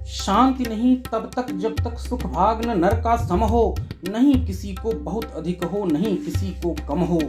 शांति नहीं तब तक जब तक सुख भाग न नर का सम हो, नहीं किसी को बहुत अधिक हो, नहीं किसी को कम हो।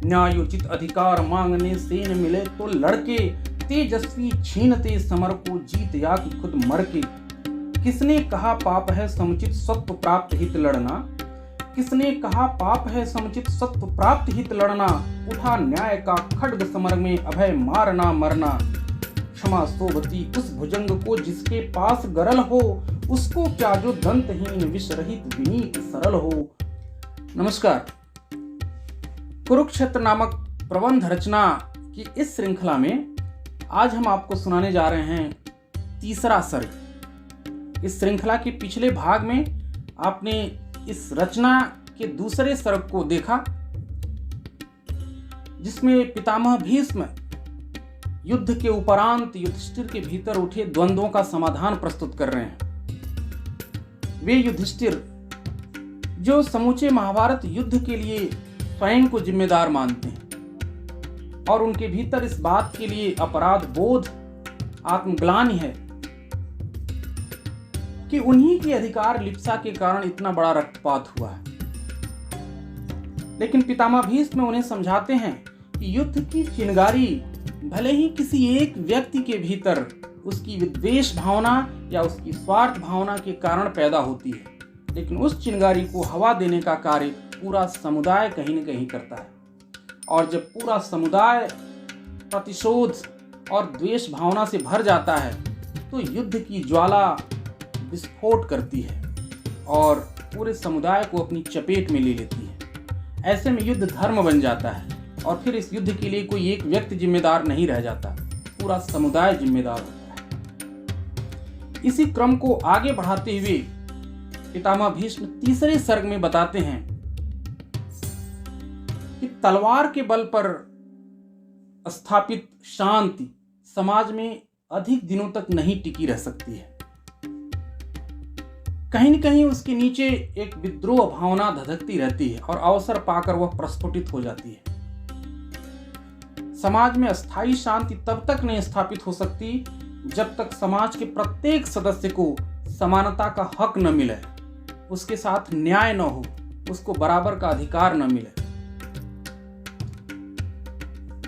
न्यायोचित अधिकार मांगने से न मिले तो लड़के, तेजस्वी छीनते समर को जीत या कि खुद मर के। किसने कहा पाप है समुचित सत्व प्राप्त हित लड़ना, किसने कहा पाप है समुचित सत्व प्राप्त हित लड़ना। उठा न्याय का खड्ग समर में अभय मारना मरना। क्षमा सोवती उस भुजंग को जिसके पास गरल हो, उसको क्या जो दंतहीन विष रहित विनीत सरल हो। नमस्कार। कुरुक्षेत्र नामक प्रबंध रचना की इस श्रृंखला में आज हम आपको सुनाने जा रहे हैं तीसरा सर्ग। इस श्रृंखला के पिछले भाग में आपने इस रचना के दूसरे सर्ग को देखा, जिसमें पितामह भीष्म युद्ध के उपरांत युधिष्ठिर के भीतर उठे द्वंद्वों का समाधान प्रस्तुत कर रहे हैं। वे युधिष्ठिर जो समूचे महाभारत युद्ध के लिए स्वयं को जिम्मेदार मानते हैं और उनके भीतर इस बात के लिए अपराध बोध, आत्मग्लानि है कि उन्हीं की अधिकार लिप्सा के कारण इतना बड़ा रक्तपात हुआ है। लेकिन पितामह भीष्म उन्हें समझाते हैं कि युद्ध की चिंगारी भले ही किसी एक व्यक्ति के भीतर उसकी विद्वेष भावना या उसकी स्वार्थ भावना के कारण पैदा होती है, लेकिन उस चिंगारी को हवा देने का कार्य पूरा समुदाय कहीं न कहीं करता है। और जब पूरा समुदाय प्रतिशोध और द्वेष भावना से भर जाता है तो युद्ध की ज्वाला विस्फोट करती है और पूरे समुदाय को अपनी चपेट में ले लेती है। ऐसे में युद्ध धर्म बन जाता है और फिर इस युद्ध के लिए कोई एक व्यक्ति जिम्मेदार नहीं रह जाता, पूरा समुदाय जिम्मेदार होता है। इसी क्रम को आगे बढ़ाते हुए पितामह भीष्म तीसरे सर्ग में बताते हैं कि तलवार के बल पर स्थापित शांति समाज में अधिक दिनों तक नहीं टिकी रह सकती है। कहीं न कहीं उसके नीचे एक विद्रोह भावना धधकती रहती है और अवसर पाकर वह प्रस्फुटित हो जाती है। समाज में अस्थायी शांति तब तक नहीं स्थापित हो सकती जब तक समाज के प्रत्येक सदस्य को समानता का हक न मिले, उसके साथ न्याय न हो, उसको बराबर का अधिकार न मिले।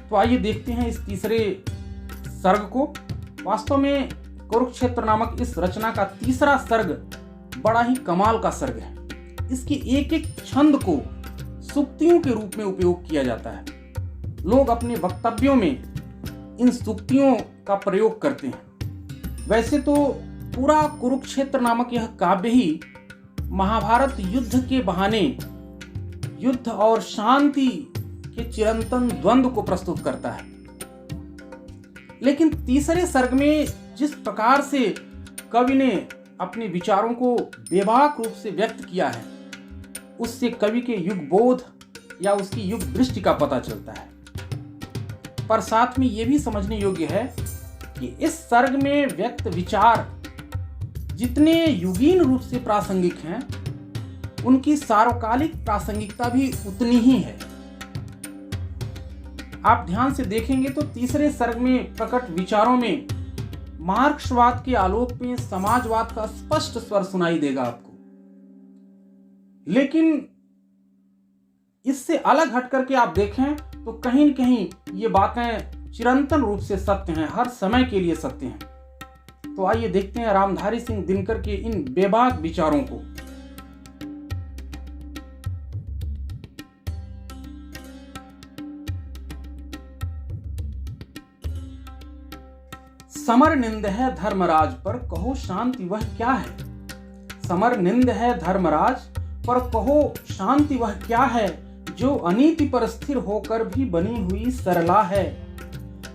तो आइए देखते हैं इस तीसरे सर्ग को। वास्तव में कुरुक्षेत्र नामक इस रचना का तीसरा सर्ग बड़ा ही कमाल का सर्ग है। इसके एक एक छंद को सूक्तियों के रूप में उपयोग किया जाता है। लोग अपने वक्तव्यों में इन सूक्तियों का प्रयोग करते हैं। वैसे तो पूरा कुरुक्षेत्र नामक यह काव्य ही महाभारत युद्ध के बहाने युद्ध और शांति के चिरंतन द्वंद्व को प्रस्तुत करता है, लेकिन तीसरे सर्ग में जिस प्रकार से कवि ने अपने विचारों को बेबाक रूप से व्यक्त किया है, उससे कवि के युग बोध या उसकी युग दृष्टि का पता चलता है। पर साथ में यह भी समझने योग्य है कि इस सर्ग में व्यक्त विचार जितने युगीन रूप से प्रासंगिक हैं, उनकी सार्वकालिक प्रासंगिकता भी उतनी ही है। आप ध्यान से देखेंगे तो तीसरे सर्ग में प्रकट विचारों में मार्क्सवाद के आलोक में समाजवाद का स्पष्ट स्वर सुनाई देगा आपको, लेकिन इससे अलग हट करके आप देखें तो कहीं न कहीं ये बातें चिरंतन रूप से सत्य हैं, हर समय के लिए सत्य हैं। तो आइए देखते हैं रामधारी सिंह दिनकर के इन बेबाक विचारों को। समर निंद है धर्मराज पर कहो शांति वह क्या है। समर निंद है धर्मराज पर कहो शांति वह क्या है, जो अनीति पर स्थिर होकर भी बनी हुई सरला है।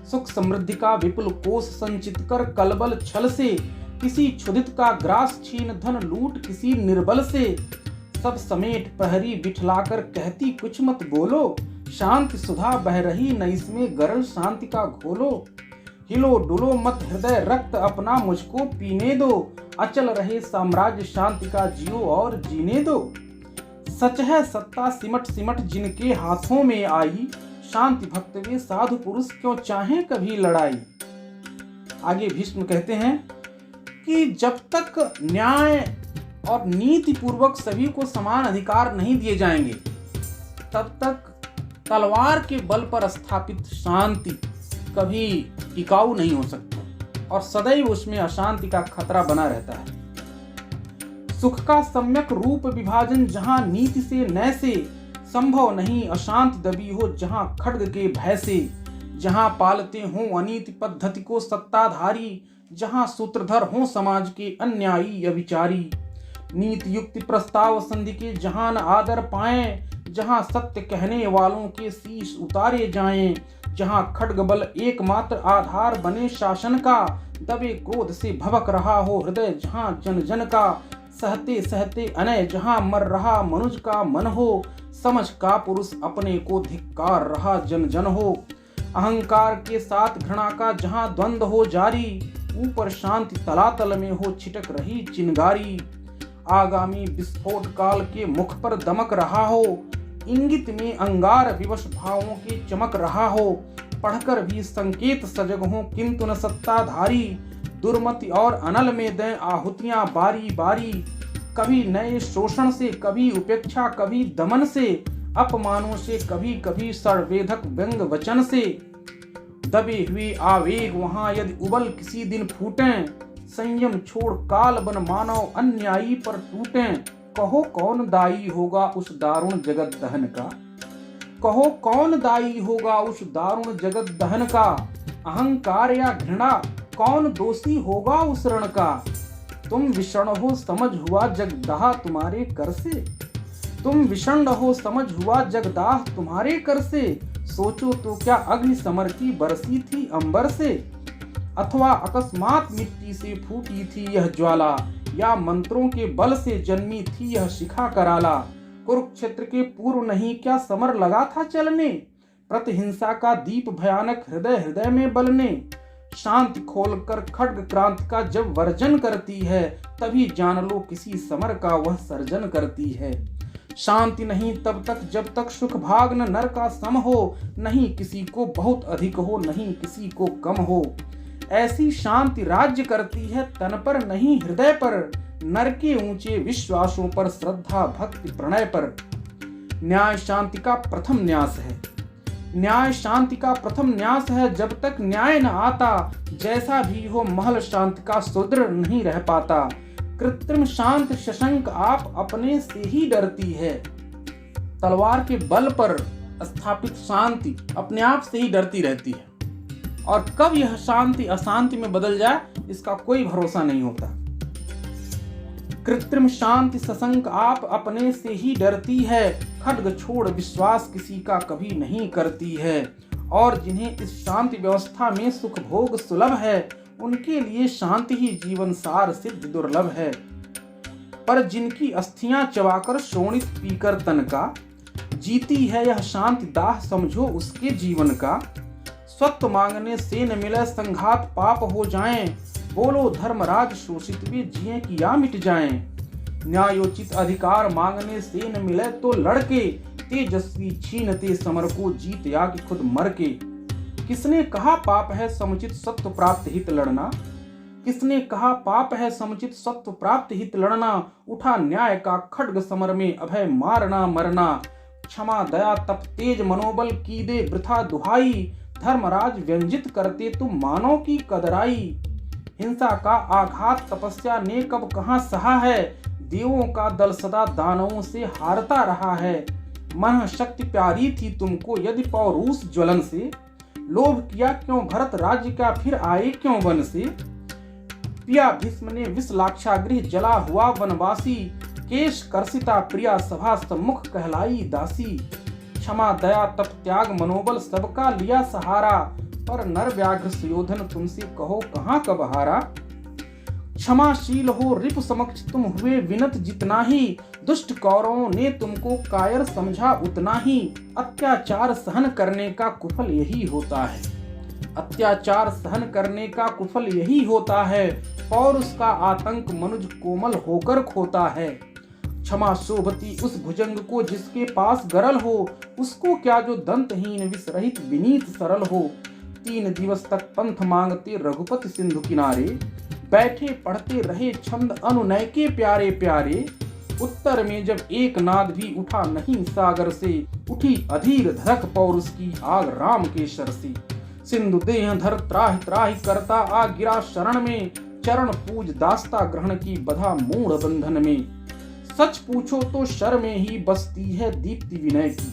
सुख समृद्धि का विपुल कोष संचित कर कलबल छल से, किसी क्षुधित का ग्रास छीन धन लूट किसी निर्बल से। सब समेट प्रहरी बिठलाकर कहती कुछ मत बोलो, शांति सुधा बह रही न इसमें गरल शांति का घोलो। हिलो डुलो मत हृदय रक्त अपना मुझको पीने दो, अचल रहे साम्राज्य शांति का जियो और जीने दो। सच है सत्ता सिमट सिमट जिनके हाथों में आई, शांति भक्त वे साधु पुरुष क्यों चाहें कभी लड़ाई। आगे भीष्म कहते हैं कि जब तक न्याय और नीति पूर्वक सभी को समान अधिकार नहीं दिए जाएंगे, तब तक तलवार के बल पर स्थापित शांति कभी टिकाऊ नहीं हो सकती और सदैव उसमें अशांति का खतरा बना रहता है। सुख का सम्यक रूप विभाजन जहां नीति से न्याय से संभव नहीं, अशांति दबी हो जहां खड्ग के भय से, जहां पालते हों अनीति पद्धति को सत्ताधारी, जहां सूत्रधर हों समाज के अन्यायी अविचारी, नीति युक्ति प्रस्ताव संधि के जहां आदर पाएं, जहां सत्य कहने वालों के शीश उतारे जाएं, जहां खड्ग बल एकमात्र आधार बने शासन का, दबे क्रोध से भभक रहा हो हृदय जहां जन जन का, सहते सहते अनय जहां मर रहा मनुज का मन हो, समझ का पुरुष अपने को धिक्कार रहा जन जन हो, अहंकार के साथ घृणा का जहां द्वंद्व हो जारी, ऊपर शांति तलातल में हो छिटक रही चिंगारी, आगामी विस्फोट काल के मुख पर दमक रहा हो, इंगित में अंगार विवश भावों के चमक रहा हो, पढ़कर भी संकेत सजग हो किंतु न सत्ताधारी, दुर्मति और अनल में दें आहुतियां बारी बारी, कभी नए शोषण से, कभी उपेक्षा, कभी दमन से, अपमानों से, कभी कभी सर्वेधक व्यंग वचन से, दबे हुए आवेग वहां यदि उबल किसी दिन फूटें, संयम छोड़ काल बन मानव अन्यायी पर टूटें, कहो कौन दायी होगा उस दारुण जगत दहन का, कहो कौन दायी होगा उस दारुण जगत दहन का, अहंकार या घृणा कौन दोषी होगा उस रण का, तुम विषण हो समझ हुआ जगदाह तुम्हारे कर से, तुम विषण हो समझ हुआ जगदाह तुम्हारे कर से, सोचो तो क्या अग्नि समर की बरसी थी अंबर से, अथवा अकस्मात मिट्टी से फूटी थी यह ज्वाला, या मंत्रों के बल से जन्मी थी यह शिखा कराला, कुरुक्षेत्र के पूर्व नहीं क्या समर लगा था चलने, प्रतिहिंसा का दीप भयानक हृदय हृदय में बलने, शांति खोलकर खड्ग क्रांति का जब वर्जन करती है, तभी जान लो किसी समर का वह सर्जन करती है, शांति नहीं तब तक जब तक सुख भाग न नर का सम हो, नहीं किसी को बहुत अधिक हो नहीं किसी को कम हो, ऐसी शांति राज्य करती है तन पर नहीं हृदय पर, नर के ऊंचे विश्वासों पर श्रद्धा भक्ति प्रणय पर। न्याय शांति का प्रथम न्यास है, न्याय शांति का प्रथम न्यास है, जब तक न्याय न आता जैसा भी हो महल शांति का सुदृढ़ नहीं रह पाता, कृत्रिम शांत शशंक आप अपने से ही डरती है, तलवार के बल पर स्थापित शांति अपने आप से ही डरती रहती है और कब यह शांति अशांति में बदल जाए इसका कोई भरोसा नहीं होता। कृत्रिम शांति सशंक आप अपने से ही डरती है, खड्ग छोड़ विश्वास किसी का कभी नहीं करती है, और जिन्हें इस शांति व्यवस्था में सुख भोग सुलभ है उनके लिए शांति ही जीवन सार सिद्ध दुर्लभ है, पर जिनकी अस्थियां चबाकर शोणित पीकर तन का, जीती है यह शांति दाह समझो उसके जीवन का, स्वत्व मांगने से न मिले संघात पाप हो जाएं, बोलो धर्मराज शोषित भी जिए कि या मिट जाएं, न्यायोचित अधिकार मांगने से न मिले तो लड़के, तेजस्वी छीनते समर को जीत या कि खुद मर के, किसने कहा पाप है समुचित सत्व प्राप्त हित लड़ना, किसने कहा पाप है समुचित सत्व प्राप्त हित लड़ना, उठा न्याय का खड्ग समर में अभय मारना मरना, क्षमा दया तप तेज मनोबल की दे वृथा दुहाई, धर्मराज व्यंजित करते तुम मानव की कदराई, हिंसा का आघात तपस्या ने कब कहां सहा है, देवों का दल सदा दानवों से हारता रहा है, मन शक्ति प्यारी थी तुमको यदि पौरूष ज्वलन से, लोभ किया क्यों भरत राज्य का फिर आए क्यों वन से, पिया भीष्म ने विष लाक्षागृह जला हुआ वनवासी, केश कर्षिता प्रिया सभा सम्मुख कहलाई दासी, क्षमा दया तप त्याग मनोबल सबका लिया सहारा, पर नर व्याघ्र सुयोधन तुमसे कहो कहाँ कब हारा, क्षमाशील हो रिपु समक्ष तुम हुए विनत जितना ही, दुष्ट कौरवों ने तुमको कायर समझा उतना ही, अत्याचार सहन करने का कुफल यही होता है, अत्याचार सहन करने का कुफल यही होता है, पौरुष का आतंक मनुज कोमल होकर खोता है, क्षमा शोभती उस भुजंग को जिसके पास गरल हो, उसको क्या जो दंतहीन विष रहित विनीत सरल हो, 3 दिवस तक पंथ मांगते रघुपति सिंधु किनारे, बैठे पढ़ते रहे छंद अनुनय के प्यारे प्यारे। उत्तर में जब एक नाद भी उठा नहीं सागर से, उठी अधीर धड़क पौरुष की आग राम के शर से। सिंधु देह धर त्राहि त्राहि करता आ गिरा शरण में, चरण पूज दास्ता ग्रहण की बधा मूढ़ बंधन में। सच पूछो तो शर में ही बसती है दीप्ति विनय की,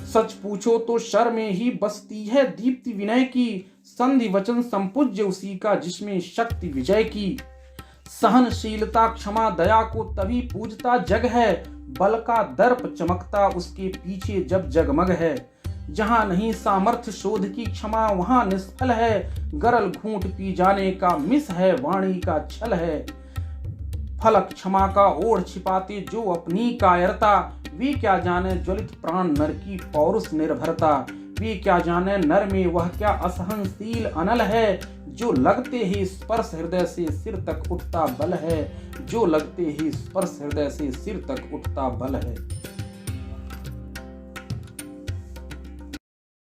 सच पूछो तो शर में ही बसती है दीप्ति विनय की। संधि वचन संपूज्य उसी का जिसमें शक्ति विजय की। सहनशीलता क्षमा दया को तभी पूजता जग है, बल का दर्प चमकता उसके पीछे जब जगमग है। जहां नहीं सामर्थ्य शोध की क्षमा वहां निष्फल है, गरल घूंट पी जाने का मिस है वाणी का छल है। फलक क्षमा का ओढ़ छिपाते जो अपनी कायरता, वे क्या जाने ज्वलित प्राण नर की पौरुष निर्भरता। वे क्या जाने नर में वह क्या असहनशील अनल है, जो लगते ही स्पर्श हृदय से सिर तक उठता बल है, जो लगते ही स्पर्श हृदय से सिर तक उठता बल है।